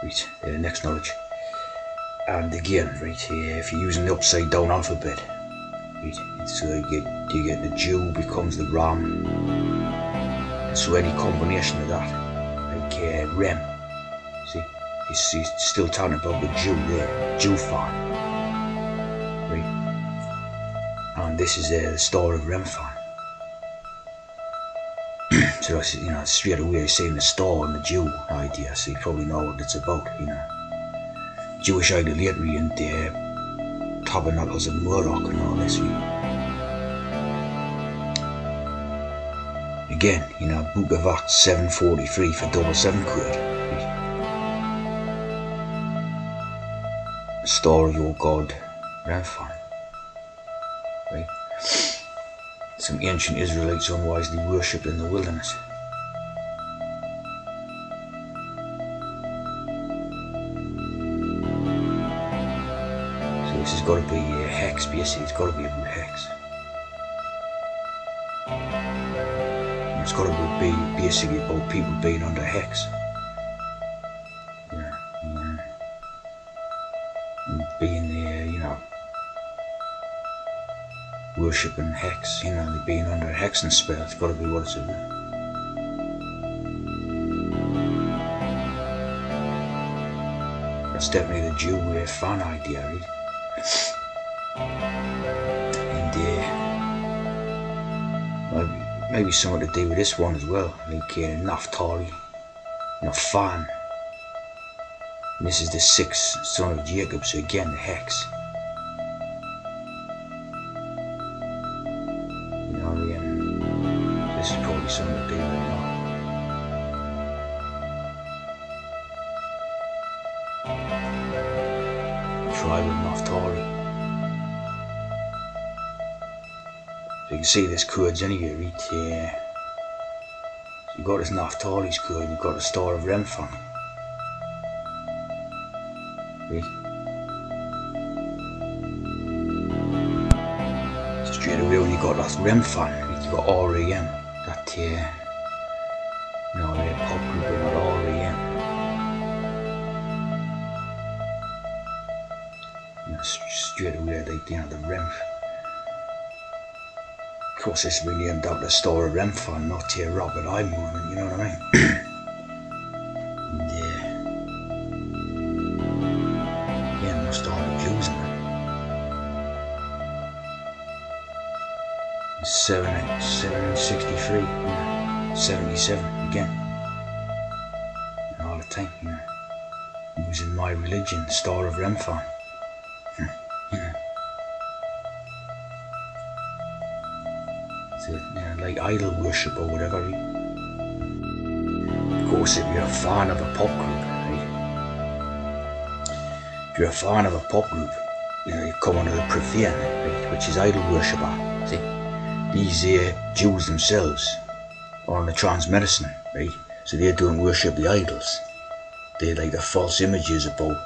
right, next knowledge. And again, right, if you're using the upside down alphabet, right, so you get the Jew becomes the Ram, and so any combination of that, like Rem, see, he's still talking about the Jew there, Rem-Phan, right, and this is the story of Rem-Phan. So that's, straight away saying the star and the Jew idea, so you probably know what it's about, Jewish idolatry and tabernacles of Moloch and all this. Again, Book of Acts 7:43 for 7 quid. The story of your God, Rem-Phan. Right? Some ancient Israelites unwisely worshipped in the wilderness. So this has got to be a hex, basically. It's got to be about hex. It's got to be basically about people being under hex. And being there, worshipping hex, being under a hexing spell. It's got to be what it's about. That's definitely the Jew fan idea, right? And maybe something to do with this one as well, like Naphtali, Fan. And this is the 6th son of Jacob, so again the hex. This is probably something to do with it now. Tribe of Naphtali. So you can see this codes anyway, right? So you've got this Naphtali's code, we've got the star of Rem-Phan. Right? So straight away when you got that Rem-Phan, right, you got REM, that pop group and that REM. Straight away like the Rem. Of course this will be named after the star of Rem-Phan, not Robert I movement, you know what I mean? Again, must all be Jews in it. 763, 77 again. And all the time, using my religion, star of Rem-Phan. Like idol worship or whatever. Right? Of course, if you're a fan of a pop group, right? If you're a fan of a pop group, you come under the Rem-Phan, right? Which is idol worshipper. See, these Jews themselves are on the trans medicine, right? So they don't worship the idols. They're like the false images about,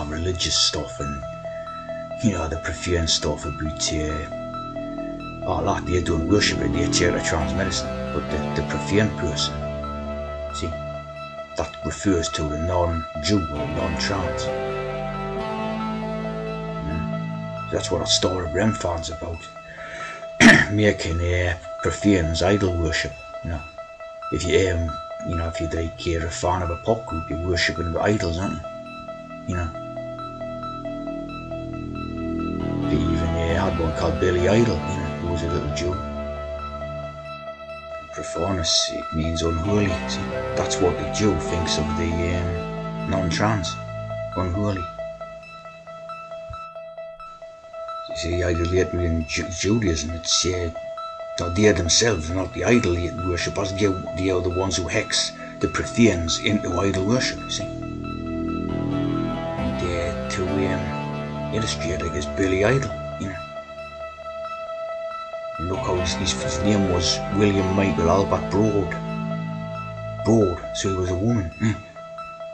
religious stuff and, the Rem-Phan stuff about, all that. They don't worship it, they take the trans medicine. But the Rem-Phan person, see, that refers to the non-Jew or non-trans. So that's what a star of Rem-Phan's about. Making Rem-Phan's idol worship. If you if you're a fan of a pop group, you're worshipping the idols, aren't you? They even had one called Billy Idol, who was a little Jew. Profanus, it means unholy. See, that's what the Jew thinks of the non-trans, unholy. You see, idolatry in Judaism, it's they themselves are not the idol worshippers, they are the ones who hex the Rem-Phans into idol worship, you see. And to illustrate like this Billy Idol, And look how his name was William Michael Albert Broad, so he was a woman.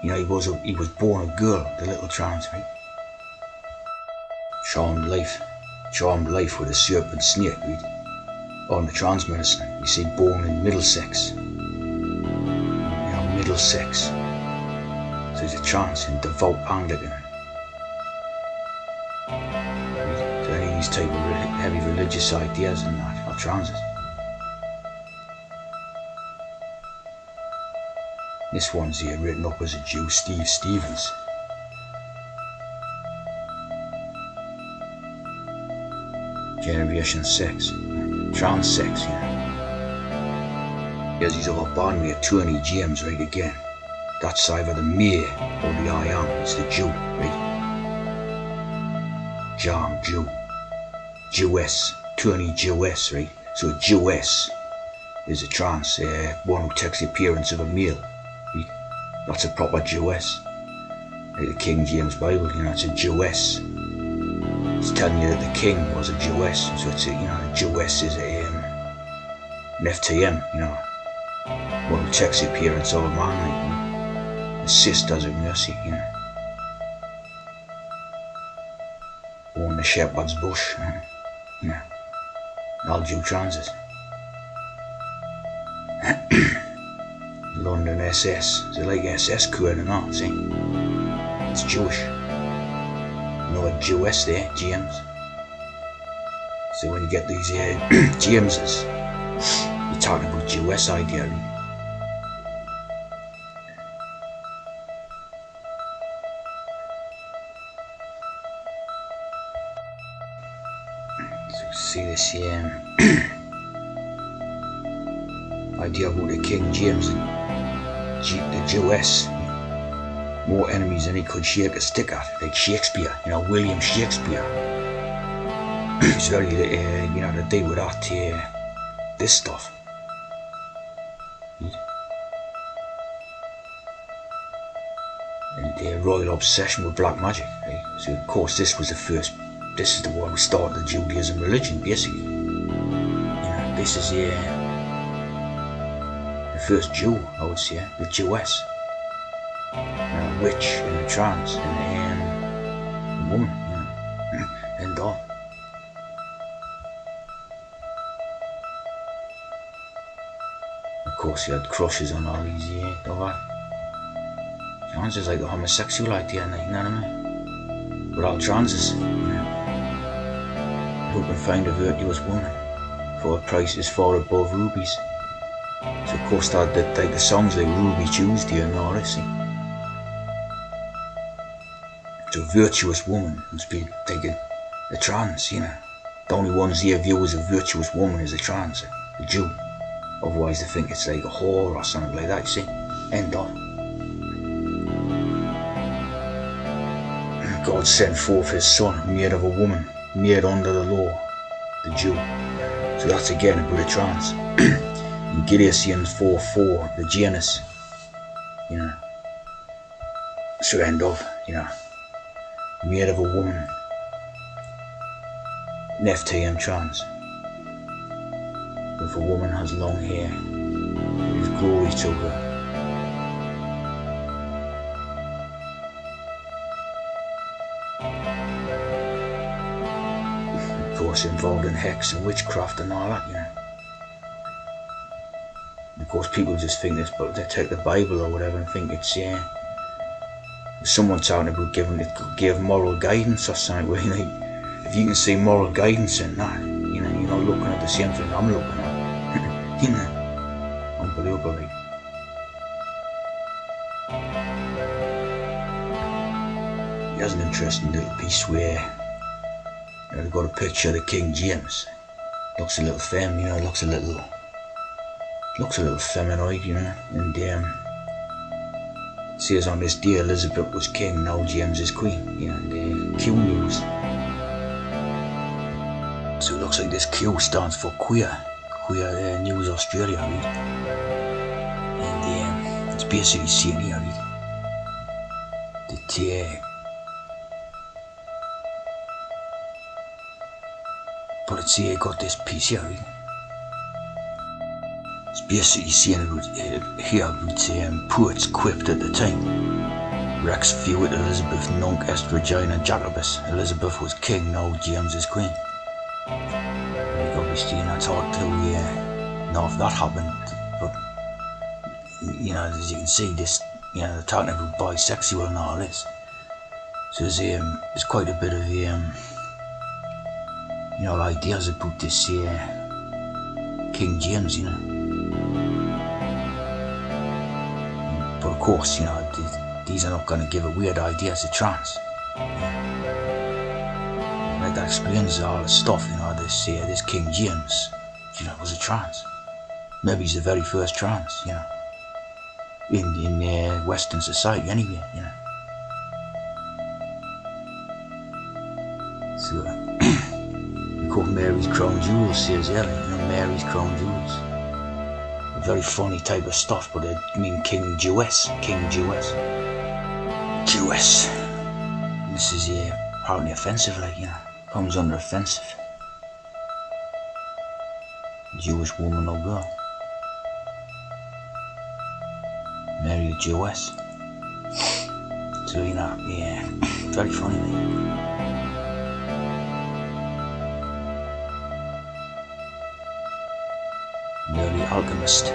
He was born a girl, the little trans, right? Charmed life with a serpent snake, right? On the trans medicine, you see, born in Middlesex. Middlesex. So he's a trance and devout Anglican. So any of these type of heavy religious ideas and that are trances. This one's here written up as a Jew, Steve Stevens. Generation 6. Trans sex, you know. Here's his other bandmate, Tony James, right again. That's either the me or the I am. It's the Jew, right? Jam, Jew. Jewess. Tony Jewess, right? So a Jewess is a trans, one who takes the appearance of a male. Right? That's a proper Jewess. Like the King James Bible, you know, it's a Jewess. It's telling you that the king was a Jewess. So it's a, you know, a Jewess is a an FTM, you know. One who takes the appearance of a man, like, you know. A sisters of mercy, you know. Born the shepherd's bush, you know. All Jew transes. London SS. Is it like SS code and all, see? It's Jewish. No a Jewess there, James. So when you get these Jameses, you're talking about Jewess idea. So see this idea about the King James and the Jewess. More enemies than he could shake a stick at, like Shakespeare, you know, William Shakespeare. It's very, you know, to deal with that, this stuff. And the royal obsession with black magic, right? So of course this was the first, this is the one who started the Judaism religion, basically. You know, this is the first Jew, I would say, the Jewess. Witch and a trance and a woman, you know, and all. Of course, he had crushes on all these other trances, like the homosexual idea, you know what I mean? But all trances, you know, who can find a virtuous woman for a price is far above rubies. So of course, that like the songs like Ruby Tuesday and all this. A virtuous woman must be like a trans, you know. The only ones they view as a virtuous woman is a trans, a Jew. Otherwise they think it's like a whore or something like that, you see. End on. God sent forth his son, made of a woman, made under the law, the Jew. So that's again about a trans. In Galatians 4:4, the Janus, you know. So end of, you know. Made of a woman, an FTM trans. If a woman has long hair, it is glory to her. Of course, involved in hex and witchcraft and all that, you know. And of course, people just think this, but they take the Bible or whatever and think it's someone talking about give moral guidance or something. Where, you know, if you can see moral guidance in that, you know, you're not looking at the same thing I'm looking at. You know, unbelievable. Like. Here's an interesting little piece where, you know, they've got a picture of the King James. Looks a little femme, you know, looks a little feminine, you know, and it says on this day Elizabeth was king, now James is queen, you know, and Q News. So it looks like this Q stands for Queer News Australia, right? And it's basically saying here, right, that but it's got this piece here, right? It's basically saying here it's poets quipped at the time. Rex viewed Elizabeth nunc est regina Jacobus. Elizabeth was king, now James is queen. Like obviously, you know, it's hard to know if that happened, but you know, as you can see, this, you know, they're talking about bisexual and all this. So there's quite a bit of you know, ideas about this King James, you know. But of course, you know, these are not going to give a weird ideas to trans. Like that explains all the stuff, you know. This King James, you know, was a trans. Maybe he's the very first trans, you know, in Western society anyway, you know. So, we call Mary's Crown Jewels, says earlier, you know, Mary's Crown Jewels. A very funny type of stuff, but I mean King Jewess. Jewess. This is hardly offensive, like, you know, comes under offensive. Jewish woman or girl. Mary a Jewess. So, you know, yeah, very funny, mate. Nearly alchemist.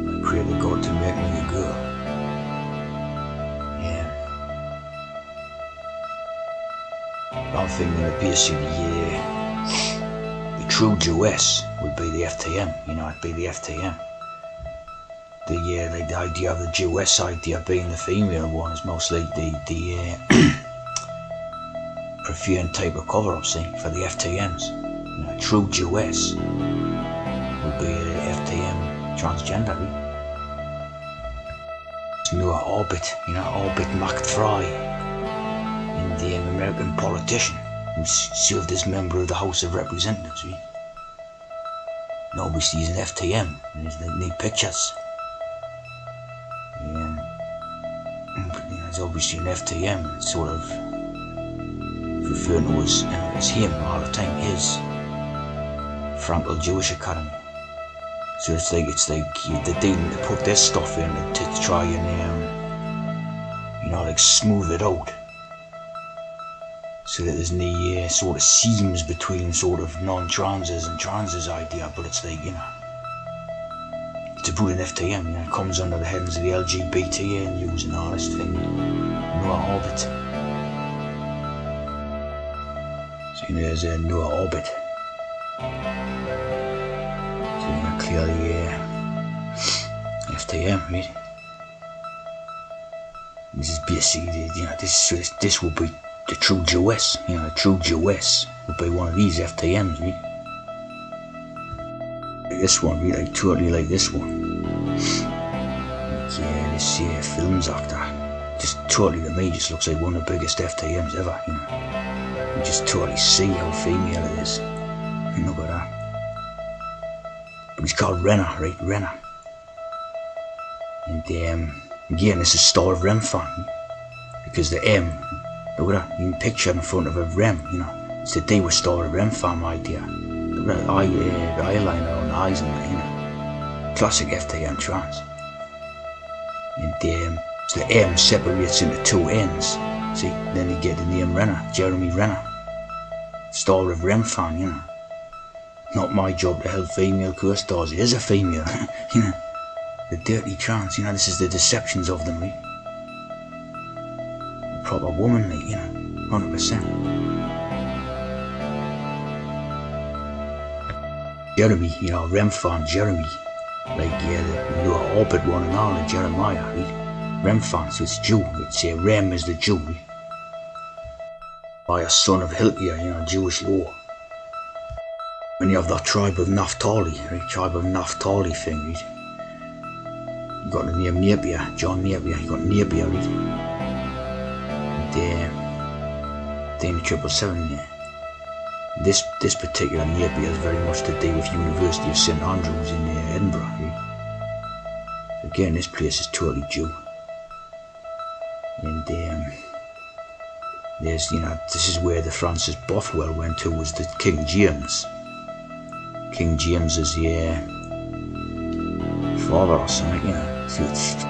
I pray to God to make me a girl. Yeah. I'm thinking that basically, the true Jewess would be the FTM, you know, it'd be the FTM. Like the idea of the Jewess idea being the female one is mostly the preferred type of cover-up, see, for the FTMs. You know, true Jewess would be the FTM transgender. Newer Orbit, you know, Orbit McFry, and the American politician who served as member of the House of Representatives. Right? And obviously he's an FTM, and there's neat pictures. He's obviously an FTM, sort of referring to as him all the time, his Frankel Jewish Academy. So it's like they're dealing to put this stuff in and to try and you know, like smooth it out, so that there's no sort of seams between sort of non-transes and transes idea. But it's like, you know, to put an FTM, you know, it comes under the headings of the LGBT and using all this thing, Noah Orbit. So you know, there's a Noah Orbit. So you know, clearly FTM, right? This is basically, you know, this will be the true Jewess. You know, the true Jewess will be one of these FTMs, right? Like this one, really, like totally like this one. Like, yeah, this films actor, just totally to me just looks like one of the biggest FTMs ever. You know, you just totally see how female it is. Look at that. But he's called Renner, right? Renner. And again, this is style of Rem-Phan, because the M, look at that, you can picture in front of a Rem, you know, it's the D with style of Rem-Phan idea. Look at that eyeliner on the eyes and that, you know, classic FTM trans. And so the M separates into two N's, see, then you get the name Renner, Jeremy Renner. Style of Rem-Phan, you know. Not my job to help female co-stars, it is a female, you know. The dirty trans, you know, this is the deceptions of them, right? A proper woman, like, you know, 100%. Jeremy, you know, Rem-Phan, Jeremy. Like, yeah, the Orbit one and all, the Jeremiah, right? Rem-Phan, so it's Jew, it's Rem is the Jew, right? By a son of Hilkiah, you know, Jewish law. When you have that tribe of Naphtali, right? Tribe of Naphtali thing, right? You got the name Napier, John Napier, you got Napier, right? And then 777, yeah. This particular Napier is very much to do with University of St Andrews in Edinburgh, right? Again, this place is totally Jew. And there's, you know, this is where the Francis Bothwell went to, was the King James. King James is father or something, you know. See, it's